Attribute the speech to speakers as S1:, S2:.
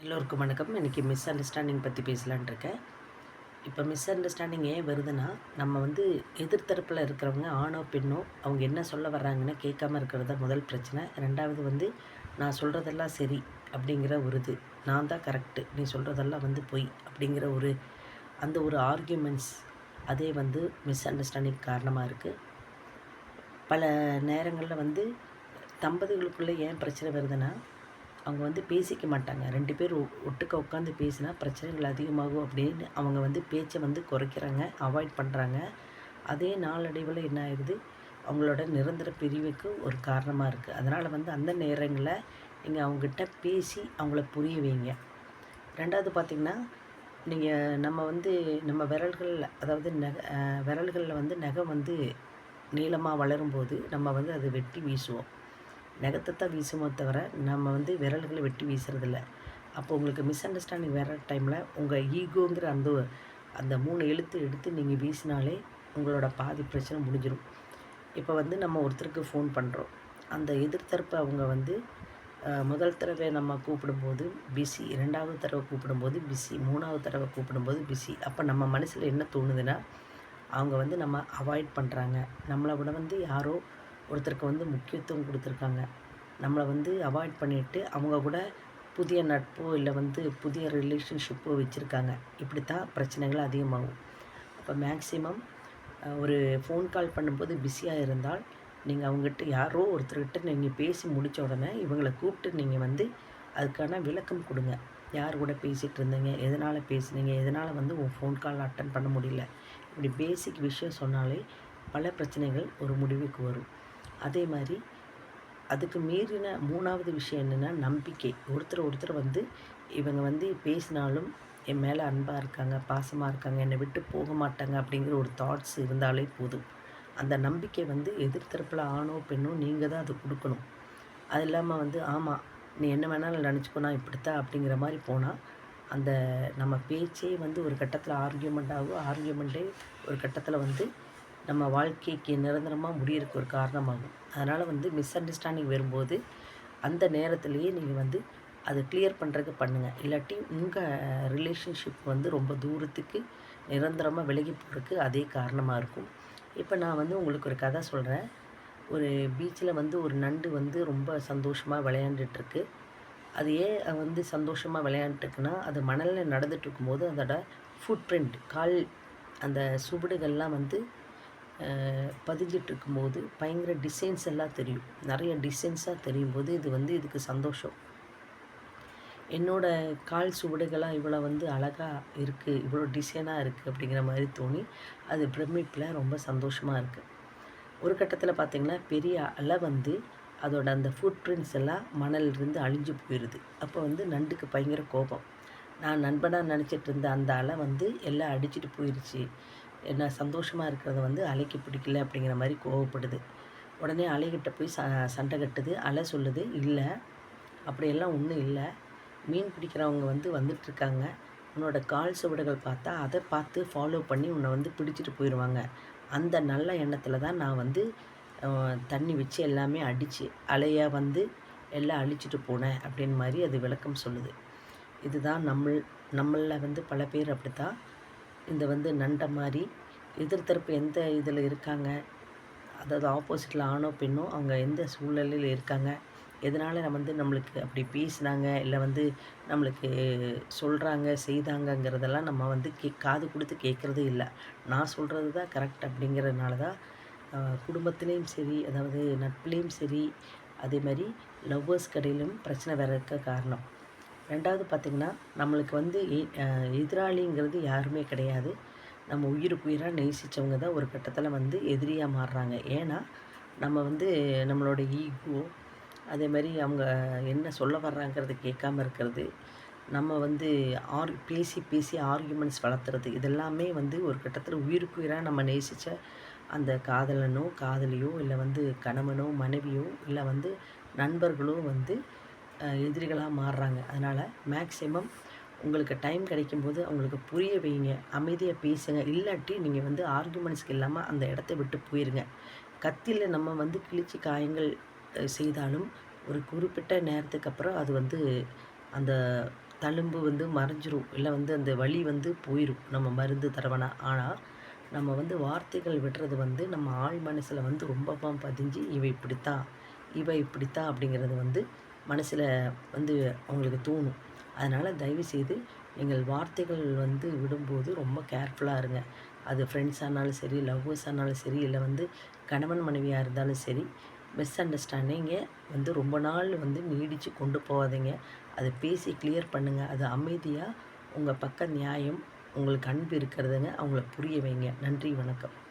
S1: எல்லோருக்கும் வணக்கம். இன்றைக்கி மிஸ் அண்டர்ஸ்டாண்டிங் பற்றி பேசலான்னு இருக்கேன். இப்போ மிஸ் அண்டர்ஸ்டாண்டிங் ஏன் வருதுன்னா, நம்ம வந்து எதிர்த்தரப்பில் இருக்கிறவங்க ஆணோ, பெண்ணோ அவங்க என்ன சொல்ல வர்றாங்கன்னு கேட்காம இருக்கிறது தான் முதல் பிரச்சனை. 2வது வந்து நான் சொல்கிறதெல்லாம் சரி அப்படிங்கிற ஒரு இது. நான் தான் கரெக்டு, நீ சொல்கிறதெல்லாம் வந்து பொய் அப்படிங்கிற அந்த ஒரு ஆர்கியூமெண்ட்ஸ் அதே வந்து மிஸ் அண்டர்ஸ்டாண்டிங் காரணமாக இருக்குது. பல நேரங்களில் வந்து தம்பதிகளுக்குள்ளே ஏன் பிரச்சனை வருதுன்னா, அவங்க வந்து பேசிக்க மாட்டாங்க. 2 பேர் ஒட்டுக்கா உட்காந்து பேசினா பிரச்சனைகள் அதிகமாகும் அப்படின்னு அவங்க வந்து பேச்சை வந்து குறைக்கிறாங்க, அவாய்ட் பண்ணுறாங்க. அதே நாளடைவில் என்ன ஆயிடுது, அவங்களோட நிரந்தர பிரிவுக்கு ஒரு காரணமாக இருக்குது. அதனால் வந்து அந்த நேரங்களில் நீங்கள் அவங்ககிட்ட பேசி அவங்கள புரிய வைங்க. 2வது பார்த்திங்கன்னா, நம்ம வந்து நம்ம விரல்களில் அதாவது விரல்களில் வந்து நகம் வந்து நீளமாக வளரும்போது நம்ம வந்து அதை வெட்டி வீசுவோம். நகத்தை தான் வீசுமோ தவிர நம்ம வந்து விரல்களை வெட்டி வீசுறதில்ல. அப்போ உங்களுக்கு மிஸ் அண்டர்ஸ்டாண்டிங் வர டைமில் உங்கள் ஈகோங்கிற அந்த அந்த 3 எழுத்து எடுத்து நீங்கள் வீசினாலே உங்களோட பாதி பிரச்சனை முடிஞ்சிடும். இப்போ வந்து நம்ம ஒருத்தருக்கு ஃபோன் பண்ணுறோம். அந்த எதிர்த்தரப்பு அவங்க வந்து முதல் தடவை நம்ம கூப்பிடும்போது பிஸி, 2வது தடவை கூப்பிடும்போது பிஸி, 3வது தடவை கூப்பிடும்போது பிஸி. அப்போ நம்ம மனசில் என்ன தோணுதுன்னா, அவங்க வந்து நம்ம அவாய்ட் பண்ணுறாங்க. நம்மளை விட வந்து யாரோ ஒருத்தருக்கு வந்து முக்கியத்துவம் கொடுத்துருக்காங்க. நம்மளை வந்து அவாய்ட் பண்ணிவிட்டு அவங்க கூட புதிய நட்போ இல்லை வந்து புதிய ரிலேஷன்ஷிப்போ வச்சுருக்காங்க. இப்படித்தான் பிரச்சனைகள் அதிகமாகும். அப்போ மேக்ஸிமம் ஒரு ஃபோன் கால் பண்ணும்போது பிஸியாக இருந்தால் நீங்கள் அவங்ககிட்ட யாரோ ஒருத்தர்கிட்ட நீங்கள் பேசி முடித்த உடனே இவங்களை கூப்பிட்டு நீங்கள் வந்து அதுக்கான விளக்கம் கொடுங்க. யார் கூட பேசிகிட்டு இருந்தீங்க, எதனால் பேசுனீங்க, எதனால் வந்து உன் ஃபோன் கால் அட்டன் பண்ண முடியல, இப்படி பேசிக் விஷயம் சொன்னாலே பல பிரச்சனைகள் ஒரு முடிவுக்கு வரும். அதே மாதிரி அதுக்கு மீறின 3வது விஷயம் என்னென்னா நம்பிக்கை. ஒருத்தர் வந்து இவங்க வந்து பேசினாலும் என் மேலே அன்பாக இருக்காங்க, பாசமாக இருக்காங்க, என்னை விட்டு போக மாட்டாங்க அப்படிங்கிற ஒரு தாட்ஸ் இருந்தாலே போதும். அந்த நம்பிக்கை வந்து எதிர்த்தரப்பில் ஆணோ பெண்ணோ நீங்கள் தான் அது கொடுக்கணும். அது இல்லாமல் வந்து ஆமாம் நீ என்ன வேணாலும் நினச்சிக்கோ, நான் இப்படித்தான் அப்படிங்கிற மாதிரி போனால் அந்த நம்ம பேச்சே வந்து ஒரு கட்டத்தில் ஆர்கியூமெண்ட் ஆகும். ஆர்கியூமெண்ட்டே ஒரு கட்டத்தில் வந்து நம்ம வாழ்க்கைக்கு நிரந்தரமாக முடியறதுக்கு ஒரு காரணமாகும். அதனால் வந்து மிஸ் அண்டர்ஸ்டாண்டிங் வரும்போது அந்த நேரத்துலேயே நீங்கள் வந்து அதை கிளியர் பண்ணுறதுக்கு பண்ணுங்கள். இல்லாட்டி உங்கள் ரிலேஷன்ஷிப் வந்து ரொம்ப தூரத்துக்கு நிரந்தரமாக விலகி போகிறதுக்கு அதே காரணமாக இருக்கும். இப்போ நான் வந்து உங்களுக்கு ஒரு கதை சொல்கிறேன். ஒரு பீச்சில் வந்து ஒரு நண்டு வந்து ரொம்ப சந்தோஷமாக விளையாண்டுட்டுருக்கு. அது ஏன் வந்து சந்தோஷமாக விளையாண்டுட்டுருக்குன்னா, அது மணலில் நடந்துட்டு இருக்கும்போது அதோட ஃபுட் பிரிண்ட் அந்த சுவடுகள்லாம் வந்து பதிஞ்சிட்ருக்கும்போது பயங்கர டிசைன்ஸ் எல்லாம் தெரியும். நிறைய டிசைன்ஸாக தெரியும்போது இது வந்து இதுக்கு சந்தோஷம். என்னோடய கால் சுவடுகளாக இவ்வளோ வந்து அழகாக இருக்குது, இவ்வளோ டிசைனாக இருக்குது அப்படிங்கிற மாதிரி தோணி அது பிரமிப்பில் ரொம்ப சந்தோஷமாக இருக்குது. ஒரு கட்டத்தில் பார்த்திங்கன்னா பெரிய அலை வந்து அதோட அந்த ஃபுட் பிரிண்ட்ஸ் எல்லாம் மணலிருந்து அழிஞ்சு போயிடுது. அப்போ வந்து நண்டுக்கு பயங்கர கோபம். நான் நண்பனாக நினச்சிட்டு இருந்த அந்த அலை வந்து எல்லாம் அடிச்சுட்டு போயிடுச்சு, என்ன சந்தோஷமாக இருக்கிறத வந்து அலைக்கு பிடிக்கல அப்படிங்கிற மாதிரி கோவப்படுது. உடனே அலைகிட்ட போய் சண்டை கட்டுது. அலை சொல்லுது, இல்லை அப்படியெல்லாம் ஒன்றும் இல்லை, மீன் பிடிக்கிறவங்க வந்து வந்துட்டுருக்காங்க, உன்னோட கால் சுவடுகள் பார்த்தா அதை பார்த்து ஃபாலோ பண்ணி உன்னை வந்து பிடிச்சிட்டு போயிடுவாங்க. அந்த நல்ல எண்ணத்தில் தான் நான் வந்து தண்ணி வச்சு எல்லாமே அடித்து அலையாக வந்து எல்லாம் அழிச்சிட்டு போனேன் அப்படின்னு மாதிரி அது விளக்கம் சொல்லுது. இதுதான் நம்மளில் வந்து பல பேர் அப்படித்தான் இந்த வந்து நண்டை மாதிரி எதிர்த்தரப்பு எந்த இதில் இருக்காங்க, அதாவது ஆப்போசிட்டில் ஆணோ பெண்ணோ அவங்க எந்த சூழ்நிலையில் இருக்காங்க, எதனால் நம்மளுக்கு அப்படி பேசினாங்க இல்லை வந்து நம்மளுக்கு சொல்கிறாங்க செய்தாங்கங்கிறதெல்லாம் நம்ம வந்து காது கொடுத்து கேட்குறதே இல்லை. நான் சொல்கிறது தான் கரெக்ட் அப்படிங்கிறதுனால தான் குடும்பத்துலேயும் சரி, அதாவது நட்புலேயும் சரி, அதே மாதிரி லவ்வர்ஸ் கடையிலும் பிரச்சனை வர்றதுக்கு காரணம். 2வது பார்த்திங்கன்னா, நம்மளுக்கு வந்து எதிராளிங்கிறது யாருமே கிடையாது. நம்ம உயிருக்கு உயிராக நேசித்தவங்க தான் ஒரு கட்டத்தில் வந்து எதிரியாக மாறுறாங்க. ஏன்னா நம்ம வந்து நம்மளோட ஈகோ, அதே மாதிரி அவங்க என்ன சொல்ல வர்றாங்கிறத கேட்காம இருக்கிறது, நம்ம வந்து பேசி பேசி ஆர்கியூமெண்ட்ஸ் வளர்த்துறது, இதெல்லாமே வந்து ஒரு கட்டத்தில் உயிருக்கு உயிராக நம்ம நேசித்த அந்த காதலனோ காதலியோ இல்லை வந்து கணவனோ மனைவியோ இல்லை வந்து நண்பர்களோ வந்து எதிரிகளாக மாறுறாங்க. அதனால் மேக்ஸிமம் உங்களுக்கு டைம் கிடைக்கும்போது அவங்களுக்கு புரிய வைங்க, அமைதியாக பேசுங்க. இல்லாட்டி நீங்கள் வந்து ஆர்கியூமெண்ட்ஸ்க்கு இல்லாமல் அந்த இடத்த விட்டு போயிருங்க. கத்தியில் நம்ம வந்து கிழிச்சி காயங்கள் செய்தாலும் ஒரு குறிப்பிட்ட நேரத்துக்கு அப்புறம் அது வந்து அந்த தழும்பு வந்து மறைஞ்சிரும். இல்ல வந்து அந்த வலி வந்து போயிரும். நம்ம மருந்து தடவனா. ஆனா, நம்ம வந்து வார்த்தைகள் விடுறது வந்து நம்ம ஆழ் மனசுல வந்து ரொம்பவும் பதிஞ்சு, இவ இப்படித்தான், இவ இப்படித்தான் அப்படிங்கிறது வந்து மனசுல வந்து அவங்களுக்கு தோணும். அதனால தயவுசெய்து நீங்கள் வார்த்தைகள் வந்து விடும்போது ரொம்ப கேர்ஃபுல்லா இருங்க. அது ஃப்ரெண்ட்ஸா இருந்தாலும் சரி, லவ்வர்ஸா இருந்தாலும் சரி, இல்ல வந்து கணவன் மனைவியா இருந்தாலும் சரி, மிஸ் அண்டர்ஸ்டாண்டிங்க வந்து ரொம்ப நாள் வந்து நீடிச்சு கொண்டு போகாதீங்க. அத பேசி கிளியர் பண்ணுங்க. அது அமைதியா உங்க பக்க நியாயம், உங்களுக்கு அன்பு இருக்கிறதுங்க அவங்கள புரிய வைங்க. நன்றி, வணக்கம்.